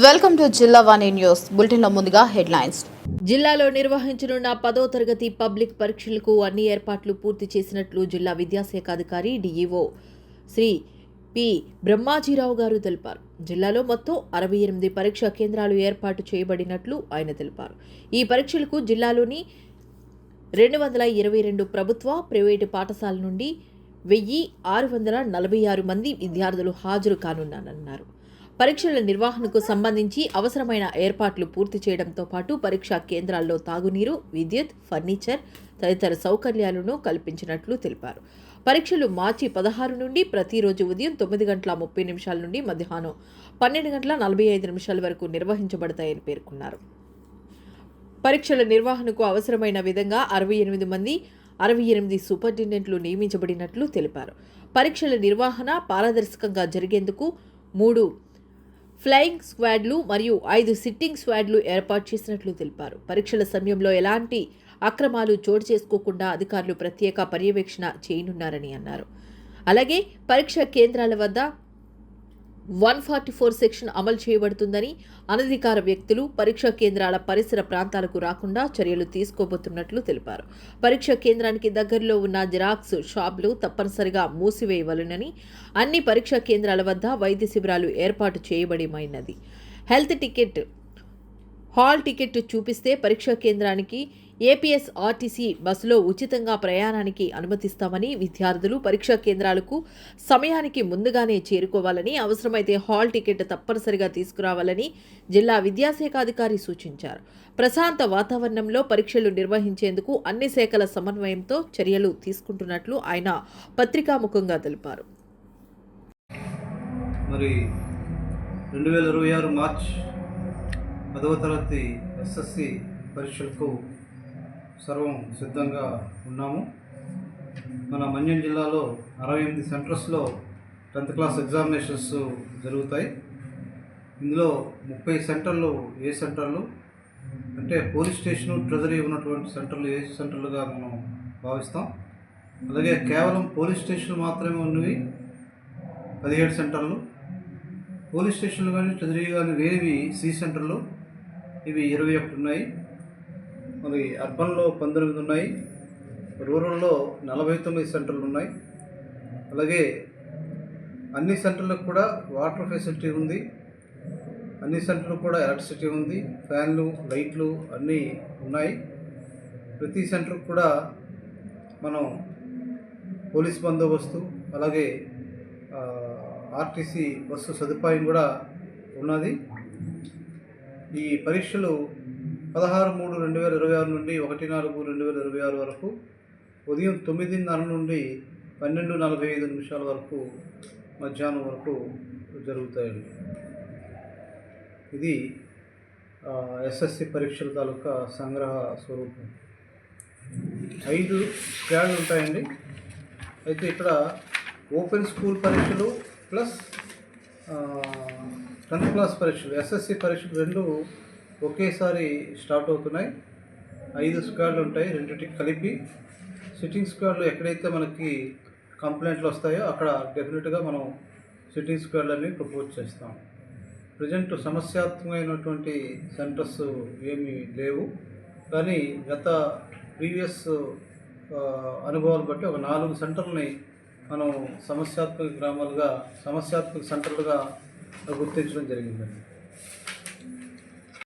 Welcome to జిల్లా వాణి news బులెటిన్లో ముందుగా హెడ్లైన్స్. జిల్లాలో నిర్వహించనున్న 10వ తరగతి పబ్లిక్ పరీక్షలకు అన్ని ఏర్పాట్లు పూర్తి చేసినట్లు జిల్లా విద్యాశాఖ అధికారి డిఈఓ శ్రీ పి బ్రహ్మాజీరావు గారు తెలిపారు. జిల్లాలో మొత్తం 68 పరీక్షా కేంద్రాలు ఏర్పాటు చేయబడినట్లు ఆయన తెలిపారు. ఈ పరీక్షలకు జిల్లాలోని 222 ప్రభుత్వ, ప్రైవేటు పాఠశాల నుండి 1646 మంది విద్యార్థులు హాజరు కానున్నారన్నారు. పరీక్షల నిర్వహణకు సంబంధించి అవసరమైన ఏర్పాట్లు పూర్తి చేయడంతో పాటు పరీక్షా కేంద్రాల్లో తాగునీరు, విద్యుత్, ఫర్నిచర్ తదితర సౌకర్యాలను కల్పించినట్లు తెలిపారు. పరీక్షలు మార్చి 16 నుండి ప్రతిరోజు ఉదయం 9:30 నుండి మధ్యాహ్నం 12:45 వరకు నిర్వహించబడతాయని పేర్కొన్నారు. పరీక్షల నిర్వహణకు అవసరమైన విధంగా 68 సూపరింటెండెంట్లు నియమించబడినట్లు తెలిపారు. పరీక్షల నిర్వహణ పారదర్శకంగా జరిగేందుకు 3 ఫ్లయింగ్ స్క్వాడ్లు మరియు 5 సిట్టింగ్ స్క్వాడ్లు ఏర్పాటు చేసినట్లు తెలిపారు. పరీక్షల సమయంలో ఎలాంటి అక్రమాలు చోటు చేసుకోకుండా అధికారులు ప్రత్యేక పర్యవేక్షణ చేయనున్నారని అన్నారు. అలాగే పరీక్షా కేంద్రాల వద్ద 144 సెక్షన్ అమలు చేయబడుతుందని, అనధికార వ్యక్తులు పరీక్షా కేంద్రాల పరిసర ప్రాంతాలకు రాకుండా చర్యలు తీసుకోబోతున్నట్లు తెలిపారు. పరీక్షా కేంద్రానికి దగ్గరలో ఉన్న జిరాక్స్ షాపులు తప్పనిసరిగా మూసివేయవలెనని, అన్ని పరీక్షా కేంద్రాల వద్ద వైద్య శిబిరాలు ఏర్పాటు చేయబడిమైనది. హెల్త్ టికెట్, హాల్ టికెట్ చూపిస్తే పరీక్షా కేంద్రానికి ఏపీఎస్ఆర్టీసీ బస్సులో ఉచితంగా ప్రయాణానికి అనుమతిస్తామని, విద్యార్థులు పరీక్షా కేంద్రాలకు సమయానికి ముందుగానే చేరుకోవాలని, అవసరమైతే హాల్ టికెట్ తప్పనిసరిగా తీసుకురావాలని జిల్లా విద్యాశాఖ అధికారి సూచించారు. ప్రశాంత వాతావరణంలో పరీక్షలు నిర్వహించేందుకు అన్ని శాఖల సమన్వయంతో చర్యలు తీసుకుంటున్నట్లు ఆయన పత్రికాముఖంగా తెలిపారు. మరి 2026 మార్చ్ 10వ తరగతి ఎస్ఎస్సి పరీక్షలకు సర్వం సిద్ధంగా ఉన్నాము. మన మన్యం జిల్లాలో 68 సెంటర్స్లో 10th క్లాస్ ఎగ్జామినేషన్స్ జరుగుతాయి. ఇందులో 30 సెంటర్లు ఏ సెంటర్లు అంటే పోలీస్ స్టేషను, ట్రెజరీ ఉన్నటువంటి సెంటర్లు ఏ సెంటర్లుగా మనం భావిస్తాం. అలాగే కేవలం పోలీస్ స్టేషన్లు మాత్రమే ఉన్నవి 17 సెంటర్లు, పోలీస్ స్టేషన్లు కానీ ట్రెజరీ కానీ వేరేవి సి సెంటర్లు ఇవి 21 ఉన్నాయి. మరి అర్బన్లో 19 ఉన్నాయి, రూరల్లో 49 సెంటర్లు ఉన్నాయి. అలాగే అన్ని సెంటర్లకు కూడా వాటర్ ఫెసిలిటీ ఉంది, అన్ని సెంటర్లకు కూడా ఎలక్ట్రిసిటీ ఉంది, ఫ్యాన్లు, లైట్లు అన్నీ ఉన్నాయి. ప్రతి సెంటర్కి కూడా మనం పోలీస్ బందోబస్తు, అలాగే ఆర్టీసీ బస్సు సదుపాయం కూడా ఉన్నది. ఈ పరీక్షలు 16/3/2026 నుండి 1/4/2026 వరకు ఉదయం 9:30 నుండి 12:45 వరకు మధ్యాహ్నం వరకు జరుగుతాయండి. ఇది ఎస్ఎస్సి పరీక్షల తాలూకా సంగ్రహ స్వరూపం. 5 స్క్వాడ్లు ఉంటాయండి. అయితే ఇక్కడ ఓపెన్ స్కూల్ పరీక్షలు ప్లస్ 10th క్లాస్ పరీక్షలు, ఎస్ఎస్సి పరీక్షలు రెండు ఒకేసారి స్టార్ట్ అవుతున్నాయి. 5 స్క్వాడ్లు ఉంటాయి, రెండింటికి కలిపి. సిట్టింగ్ స్క్వాడ్లు ఎక్కడైతే మనకి కంప్లైంట్లు వస్తాయో అక్కడ డెఫినెట్గా మనం సిట్టింగ్ స్క్వాడ్లన్నీ ప్రపోజ్ చేస్తాం. ప్రజెంట్ సమస్యాత్మకమైనటువంటి సెంటర్స్ ఏమీ లేవు, కానీ గత ప్రీవియస్ అనుభవాలు బట్టి ఒక 4 సెంటర్లని మనం సమస్యాత్మక సెంటర్లుగా గుర్తించడం జరిగిందండి.